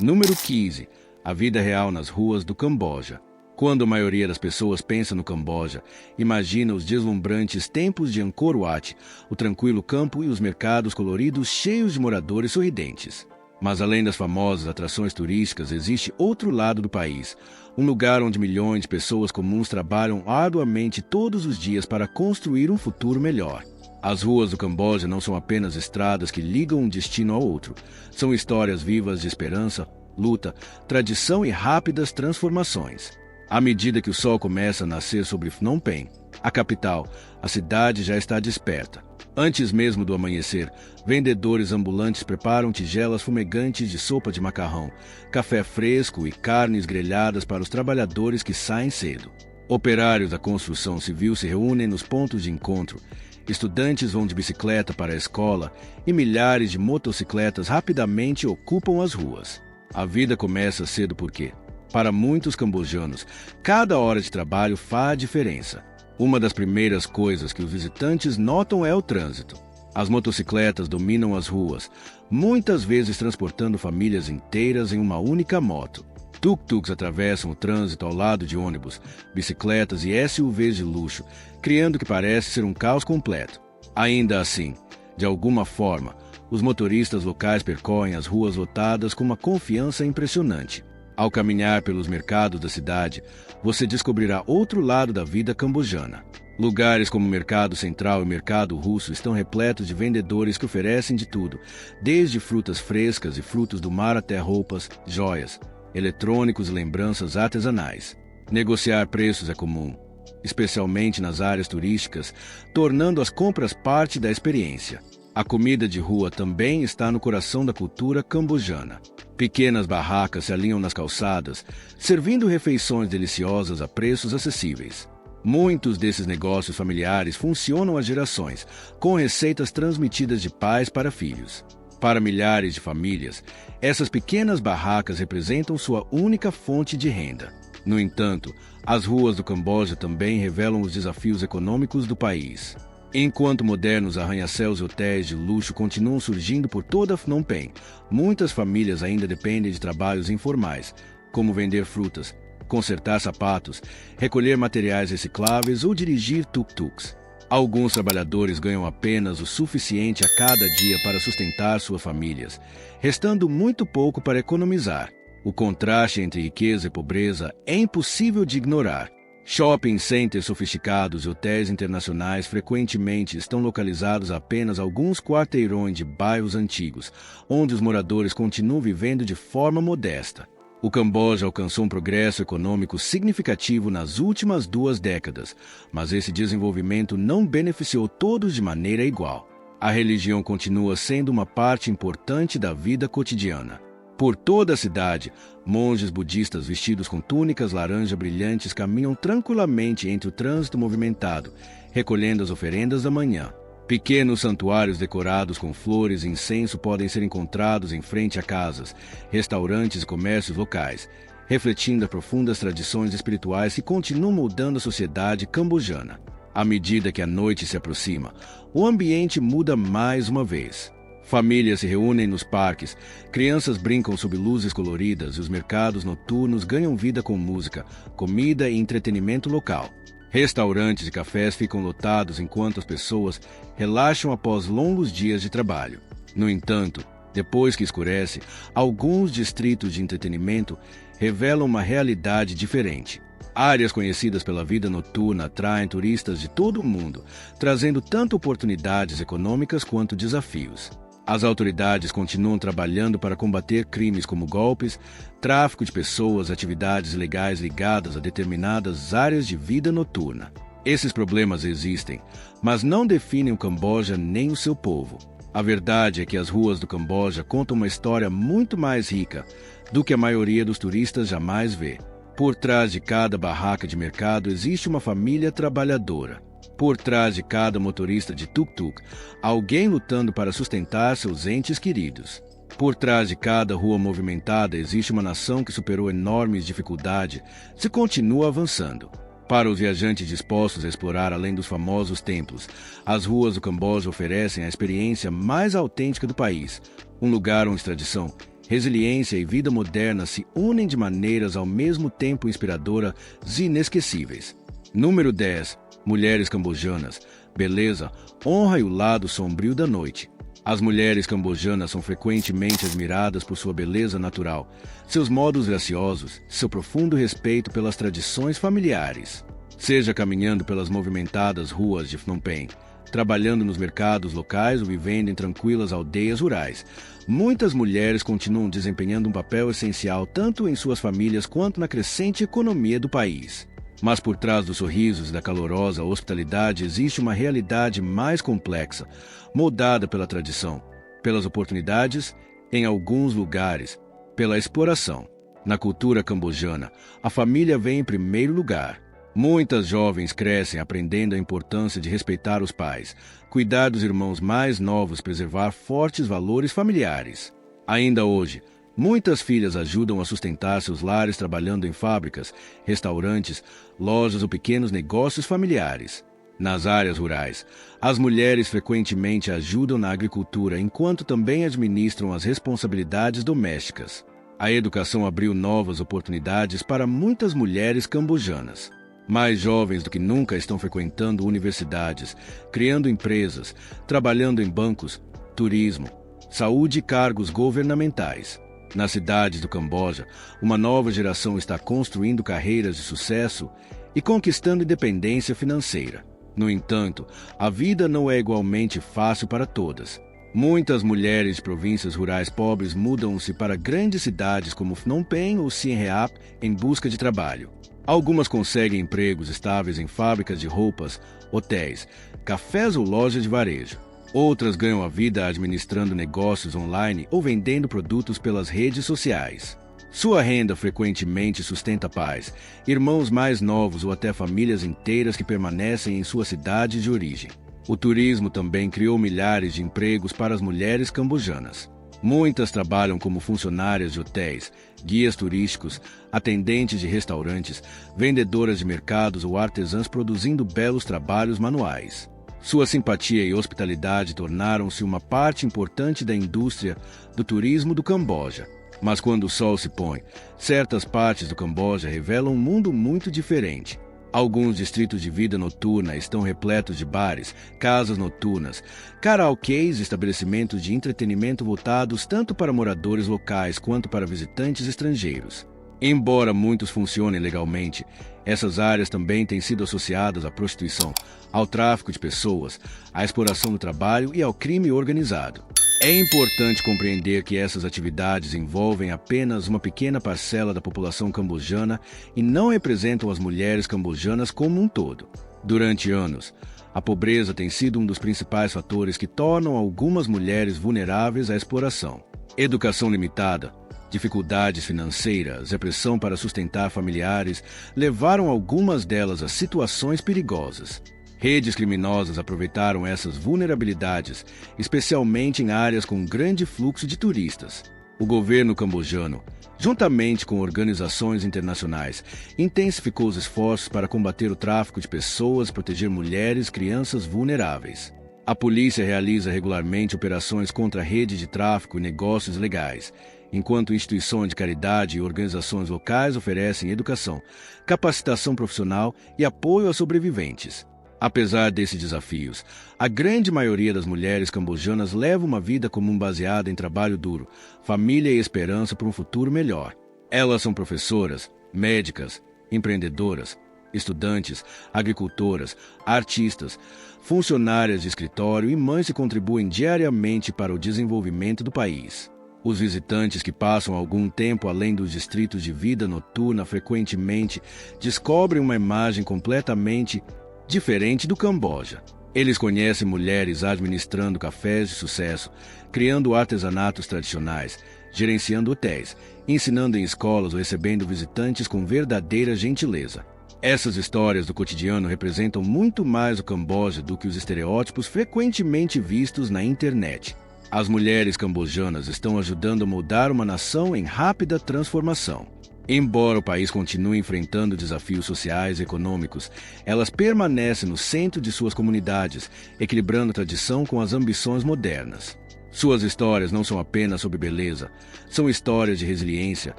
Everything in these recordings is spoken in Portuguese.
Número 15. A vida real nas ruas do Camboja. Quando a maioria das pessoas pensa no Camboja, imagina os deslumbrantes templos de Angkor Wat, o tranquilo campo e os mercados coloridos cheios de moradores sorridentes. Mas além das famosas atrações turísticas, existe outro lado do país, um lugar onde milhões de pessoas comuns trabalham arduamente todos os dias para construir um futuro melhor. As ruas do Camboja não são apenas estradas que ligam um destino ao outro, são histórias vivas de esperança, luta, tradição e rápidas transformações. À medida que o sol começa a nascer sobre Phnom Penh, a capital, a cidade já está desperta. Antes mesmo do amanhecer, vendedores ambulantes preparam tigelas fumegantes de sopa de macarrão, café fresco e carnes grelhadas para os trabalhadores que saem cedo. Operários da construção civil se reúnem nos pontos de encontro, estudantes vão de bicicleta para a escola e milhares de motocicletas rapidamente ocupam as ruas. A vida começa cedo porque, para muitos cambojanos, cada hora de trabalho faz diferença. Uma das primeiras coisas que os visitantes notam é o trânsito. As motocicletas dominam as ruas, muitas vezes transportando famílias inteiras em uma única moto. Tuk-tuks atravessam o trânsito ao lado de ônibus, bicicletas e SUVs de luxo, criando o que parece ser um caos completo. Ainda assim, de alguma forma, os motoristas locais percorrem as ruas lotadas com uma confiança impressionante. Ao caminhar pelos mercados da cidade, você descobrirá outro lado da vida cambojana. Lugares como o Mercado Central e o Mercado Russo estão repletos de vendedores que oferecem de tudo, desde frutas frescas e frutos do mar até roupas, joias, eletrônicos e lembranças artesanais. Negociar preços é comum, especialmente nas áreas turísticas, tornando as compras parte da experiência. A comida de rua também está no coração da cultura cambojana. Pequenas barracas se alinham nas calçadas, servindo refeições deliciosas a preços acessíveis. Muitos desses negócios familiares funcionam há gerações, com receitas transmitidas de pais para filhos. Para milhares de famílias, essas pequenas barracas representam sua única fonte de renda. No entanto, as ruas do Camboja também revelam os desafios econômicos do país. Enquanto modernos arranha-céus e hotéis de luxo continuam surgindo por toda Phnom Penh, muitas famílias ainda dependem de trabalhos informais, como vender frutas, consertar sapatos, recolher materiais recicláveis ou dirigir tuk-tuks. Alguns trabalhadores ganham apenas o suficiente a cada dia para sustentar suas famílias, restando muito pouco para economizar. O contraste entre riqueza e pobreza é impossível de ignorar. Shopping centers sofisticados e hotéis internacionais frequentemente estão localizados a apenas alguns quarteirões de bairros antigos, onde os moradores continuam vivendo de forma modesta. O Camboja alcançou um progresso econômico significativo nas últimas 2 décadas, mas esse desenvolvimento não beneficiou todos de maneira igual. A religião continua sendo uma parte importante da vida cotidiana. Por toda a cidade, monges budistas vestidos com túnicas laranja brilhantes caminham tranquilamente entre o trânsito movimentado, recolhendo as oferendas da manhã. Pequenos santuários decorados com flores e incenso podem ser encontrados em frente a casas, restaurantes e comércios locais, refletindo as profundas tradições espirituais que continuam moldando a sociedade cambojana. À medida que a noite se aproxima, o ambiente muda mais uma vez. Famílias se reúnem nos parques, crianças brincam sob luzes coloridas e os mercados noturnos ganham vida com música, comida e entretenimento local. Restaurantes e cafés ficam lotados enquanto as pessoas relaxam após longos dias de trabalho. No entanto, depois que escurece, alguns distritos de entretenimento revelam uma realidade diferente. Áreas conhecidas pela vida noturna atraem turistas de todo o mundo, trazendo tanto oportunidades econômicas quanto desafios. As autoridades continuam trabalhando para combater crimes como golpes, tráfico de pessoas e atividades ilegais ligadas a determinadas áreas de vida noturna. Esses problemas existem, mas não definem o Camboja nem o seu povo. A verdade é que as ruas do Camboja contam uma história muito mais rica do que a maioria dos turistas jamais vê. Por trás de cada barraca de mercado existe uma família trabalhadora. Por trás de cada motorista de tuk-tuk, alguém lutando para sustentar seus entes queridos. Por trás de cada rua movimentada existe uma nação que superou enormes dificuldades e continua avançando. Para os viajantes dispostos a explorar além dos famosos templos, as ruas do Camboja oferecem a experiência mais autêntica do país, um lugar onde tradição, resiliência e vida moderna se unem de maneiras ao mesmo tempo inspiradoras e inesquecíveis. Número 10. Mulheres cambojanas. Beleza, honra e o lado sombrio da noite. As mulheres cambojanas são frequentemente admiradas por sua beleza natural, seus modos graciosos, seu profundo respeito pelas tradições familiares. Seja caminhando pelas movimentadas ruas de Phnom Penh, trabalhando nos mercados locais ou vivendo em tranquilas aldeias rurais, muitas mulheres continuam desempenhando um papel essencial tanto em suas famílias quanto na crescente economia do país. Mas por trás dos sorrisos e da calorosa hospitalidade existe uma realidade mais complexa, moldada pela tradição, pelas oportunidades, em alguns lugares, pela exploração. Na cultura cambojana, a família vem em primeiro lugar. Muitas jovens crescem aprendendo a importância de respeitar os pais, cuidar dos irmãos mais novos, preservar fortes valores familiares. Ainda hoje, muitas filhas ajudam a sustentar seus lares trabalhando em fábricas, restaurantes, lojas ou pequenos negócios familiares. Nas áreas rurais, as mulheres frequentemente ajudam na agricultura enquanto também administram as responsabilidades domésticas. A educação abriu novas oportunidades para muitas mulheres cambojanas. Mais jovens do que nunca estão frequentando universidades, criando empresas, trabalhando em bancos, turismo, saúde e cargos governamentais. Nas cidades do Camboja, uma nova geração está construindo carreiras de sucesso e conquistando independência financeira. No entanto, a vida não é igualmente fácil para todas. Muitas mulheres de províncias rurais pobres mudam-se para grandes cidades como Phnom Penh ou Siem Reap em busca de trabalho. Algumas conseguem empregos estáveis em fábricas de roupas, hotéis, cafés ou lojas de varejo. Outras ganham a vida administrando negócios online ou vendendo produtos pelas redes sociais. Sua renda frequentemente sustenta pais, irmãos mais novos ou até famílias inteiras que permanecem em sua cidade de origem. O turismo também criou milhares de empregos para as mulheres cambojanas. Muitas trabalham como funcionárias de hotéis, guias turísticos, atendentes de restaurantes, vendedoras de mercados ou artesãs produzindo belos trabalhos manuais. Sua simpatia e hospitalidade tornaram-se uma parte importante da indústria do turismo do Camboja. Mas quando o sol se põe, certas partes do Camboja revelam um mundo muito diferente. Alguns distritos de vida noturna estão repletos de bares, casas noturnas, karaokês e estabelecimentos de entretenimento voltados tanto para moradores locais quanto para visitantes estrangeiros. Embora muitos funcionem legalmente, essas áreas também têm sido associadas à prostituição, ao tráfico de pessoas, à exploração do trabalho e ao crime organizado. É importante compreender que essas atividades envolvem apenas uma pequena parcela da população cambojana e não representam as mulheres cambojanas como um todo. Durante anos, a pobreza tem sido um dos principais fatores que tornam algumas mulheres vulneráveis à exploração. Educação limitada, dificuldades financeiras e a pressão para sustentar familiares levaram algumas delas a situações perigosas. Redes criminosas aproveitaram essas vulnerabilidades, especialmente em áreas com grande fluxo de turistas. O governo cambojano, juntamente com organizações internacionais, intensificou os esforços para combater o tráfico de pessoas e proteger mulheres e crianças vulneráveis. A polícia realiza regularmente operações contra redes de tráfico e negócios ilegais, enquanto instituições de caridade e organizações locais oferecem educação, capacitação profissional e apoio a sobreviventes. Apesar desses desafios, a grande maioria das mulheres cambojanas leva uma vida comum baseada em trabalho duro, família e esperança por um futuro melhor. Elas são professoras, médicas, empreendedoras, estudantes, agricultoras, artistas, funcionárias de escritório e mães que contribuem diariamente para o desenvolvimento do país. Os visitantes que passam algum tempo além dos distritos de vida noturna frequentemente descobrem uma imagem completamente diferente do Camboja. Eles conhecem mulheres administrando cafés de sucesso, criando artesanatos tradicionais, gerenciando hotéis, ensinando em escolas ou recebendo visitantes com verdadeira gentileza. Essas histórias do cotidiano representam muito mais o Camboja do que os estereótipos frequentemente vistos na internet. As mulheres cambojanas estão ajudando a moldar uma nação em rápida transformação. Embora o país continue enfrentando desafios sociais e econômicos, elas permanecem no centro de suas comunidades, equilibrando a tradição com as ambições modernas. Suas histórias não são apenas sobre beleza, são histórias de resiliência,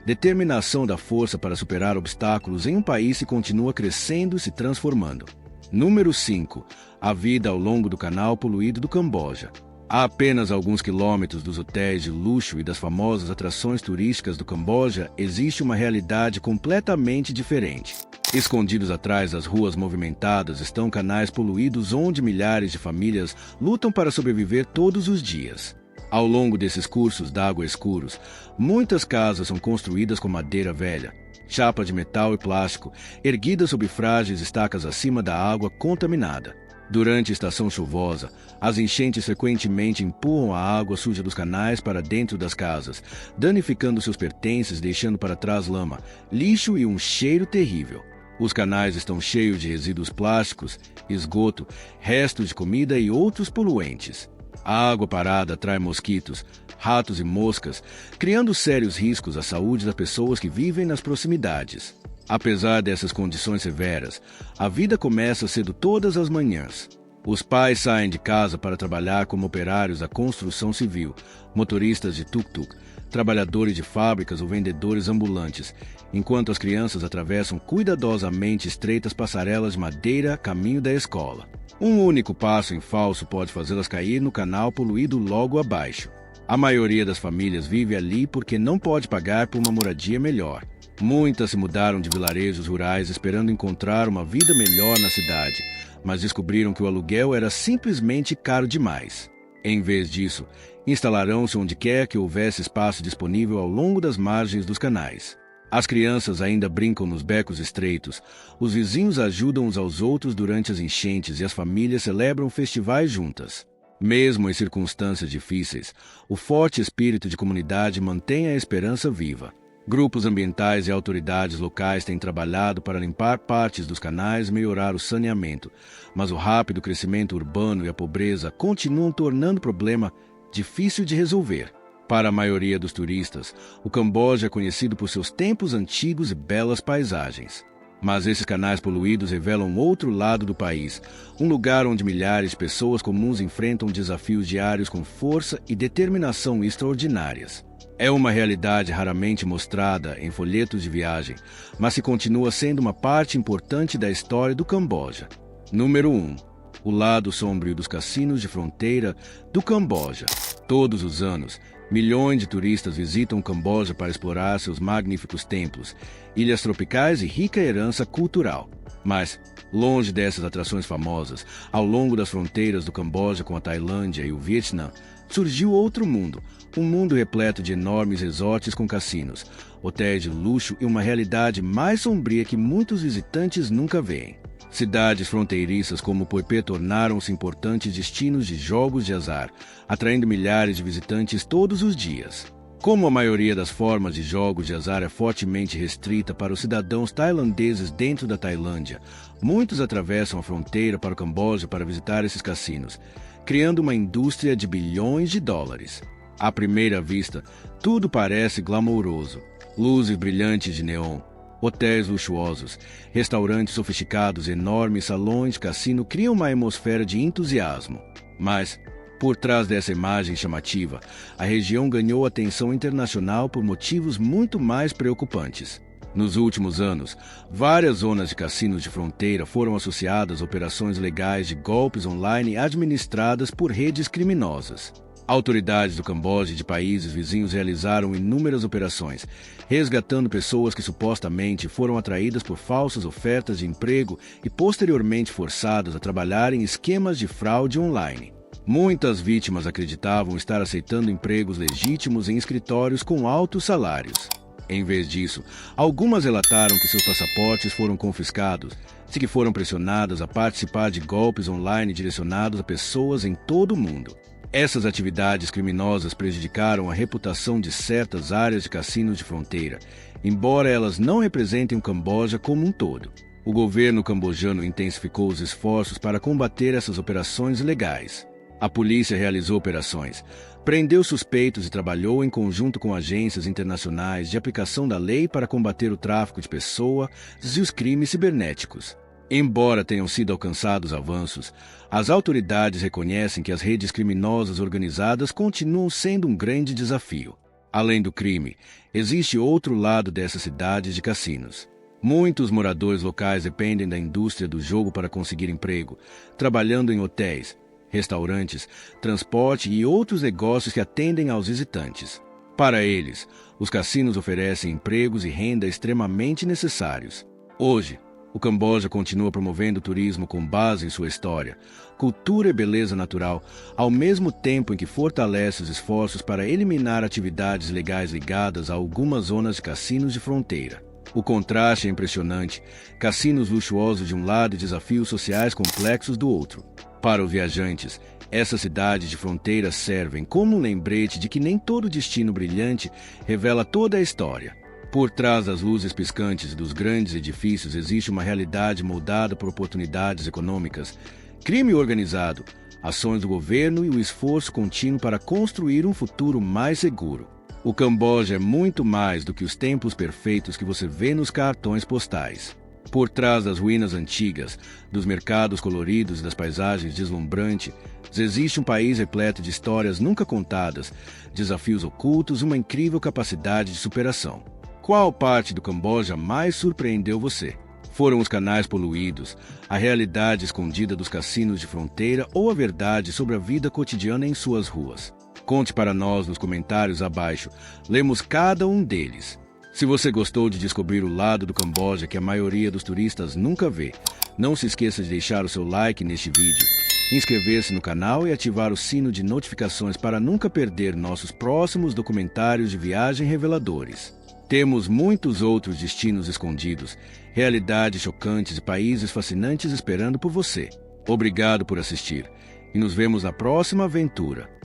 determinação da força para superar obstáculos em um país que continua crescendo e se transformando. Número 5. A vida ao longo do canal poluído do Camboja. A apenas alguns quilômetros dos hotéis de luxo e das famosas atrações turísticas do Camboja, existe uma realidade completamente diferente. Escondidos atrás das ruas movimentadas estão canais poluídos onde milhares de famílias lutam para sobreviver todos os dias. Ao longo desses cursos d'água escuros, muitas casas são construídas com madeira velha, chapa de metal e plástico, erguidas sob frágeis estacas acima da água contaminada. Durante a estação chuvosa, as enchentes frequentemente empurram a água suja dos canais para dentro das casas, danificando seus pertences, deixando para trás lama, lixo e um cheiro terrível. Os canais estão cheios de resíduos plásticos, esgoto, restos de comida e outros poluentes. A água parada atrai mosquitos, ratos e moscas, criando sérios riscos à saúde das pessoas que vivem nas proximidades. Apesar dessas condições severas, a vida começa cedo todas as manhãs. Os pais saem de casa para trabalhar como operários da construção civil, motoristas de tuk-tuk, trabalhadores de fábricas ou vendedores ambulantes, enquanto as crianças atravessam cuidadosamente estreitas passarelas de madeira a caminho da escola. Um único passo em falso pode fazê-las cair no canal poluído logo abaixo. A maioria das famílias vive ali porque não pode pagar por uma moradia melhor. Muitas se mudaram de vilarejos rurais esperando encontrar uma vida melhor na cidade, mas descobriram que o aluguel era simplesmente caro demais. Em vez disso, instalarão-se onde quer que houvesse espaço disponível ao longo das margens dos canais. As crianças ainda brincam nos becos estreitos, os vizinhos ajudam uns aos outros durante as enchentes e as famílias celebram festivais juntas. Mesmo em circunstâncias difíceis, o forte espírito de comunidade mantém a esperança viva. Grupos ambientais e autoridades locais têm trabalhado para limpar partes dos canais e melhorar o saneamento, mas o rápido crescimento urbano e a pobreza continuam tornando o problema difícil de resolver. Para a maioria dos turistas, o Camboja é conhecido por seus templos antigos e belas paisagens. Mas esses canais poluídos revelam outro lado do país, um lugar onde milhares de pessoas comuns enfrentam desafios diários com força e determinação extraordinárias. É uma realidade raramente mostrada em folhetos de viagem, mas que continua sendo uma parte importante da história do Camboja. Número 1. O lado sombrio dos cassinos de fronteira do Camboja. Todos os anos, milhões de turistas visitam o Camboja para explorar seus magníficos templos, ilhas tropicais e rica herança cultural. Mas, longe dessas atrações famosas, ao longo das fronteiras do Camboja com a Tailândia e o Vietnã, surgiu outro mundo, um mundo repleto de enormes resorts com cassinos, hotéis de luxo e uma realidade mais sombria que muitos visitantes nunca veem. Cidades fronteiriças como Phop tornaram-se importantes destinos de jogos de azar, atraindo milhares de visitantes todos os dias. Como a maioria das formas de jogos de azar é fortemente restrita para os cidadãos tailandeses dentro da Tailândia, muitos atravessam a fronteira para o Camboja para visitar esses cassinos, criando uma indústria de bilhões de dólares. À primeira vista, tudo parece glamouroso. Luzes brilhantes de neon, hotéis luxuosos, restaurantes sofisticados e enormes salões de cassino criam uma atmosfera de entusiasmo. Mas, por trás dessa imagem chamativa, a região ganhou atenção internacional por motivos muito mais preocupantes. Nos últimos anos, várias zonas de cassinos de fronteira foram associadas a operações legais de golpes online administradas por redes criminosas. Autoridades do Camboja e de países vizinhos realizaram inúmeras operações, resgatando pessoas que supostamente foram atraídas por falsas ofertas de emprego e posteriormente forçadas a trabalhar em esquemas de fraude online. Muitas vítimas acreditavam estar aceitando empregos legítimos em escritórios com altos salários. Em vez disso, algumas relataram que seus passaportes foram confiscados e que foram pressionadas a participar de golpes online direcionados a pessoas em todo o mundo. Essas atividades criminosas prejudicaram a reputação de certas áreas de cassinos de fronteira, embora elas não representem o Camboja como um todo. O governo cambojano intensificou os esforços para combater essas operações ilegais. A polícia realizou operações, prendeu suspeitos e trabalhou em conjunto com agências internacionais de aplicação da lei para combater o tráfico de pessoas e os crimes cibernéticos. Embora tenham sido alcançados avanços, as autoridades reconhecem que as redes criminosas organizadas continuam sendo um grande desafio. Além do crime, existe outro lado dessas cidades de cassinos. Muitos moradores locais dependem da indústria do jogo para conseguir emprego, trabalhando em hotéis, restaurantes, transporte e outros negócios que atendem aos visitantes. Para eles, os cassinos oferecem empregos e renda extremamente necessários. Hoje, o Camboja continua promovendo o turismo com base em sua história, cultura e beleza natural, ao mesmo tempo em que fortalece os esforços para eliminar atividades ilegais ligadas a algumas zonas de cassinos de fronteira. O contraste é impressionante, cassinos luxuosos de um lado e desafios sociais complexos do outro. Para os viajantes, essas cidades de fronteira servem como um lembrete de que nem todo destino brilhante revela toda a história. Por trás das luzes piscantes dos grandes edifícios existe uma realidade moldada por oportunidades econômicas, crime organizado, ações do governo e o esforço contínuo para construir um futuro mais seguro. O Camboja é muito mais do que os templos perfeitos que você vê nos cartões postais. Por trás das ruínas antigas, dos mercados coloridos e das paisagens deslumbrantes, existe um país repleto de histórias nunca contadas, desafios ocultos e uma incrível capacidade de superação. Qual parte do Camboja mais surpreendeu você? Foram os canais poluídos, a realidade escondida dos cassinos de fronteira ou a verdade sobre a vida cotidiana em suas ruas? Conte para nós nos comentários abaixo. Lemos cada um deles. Se você gostou de descobrir o lado do Camboja que a maioria dos turistas nunca vê, não se esqueça de deixar o seu like neste vídeo, inscrever-se no canal e ativar o sino de notificações para nunca perder nossos próximos documentários de viagem reveladores. Temos muitos outros destinos escondidos, realidades chocantes e países fascinantes esperando por você. Obrigado por assistir e nos vemos na próxima aventura.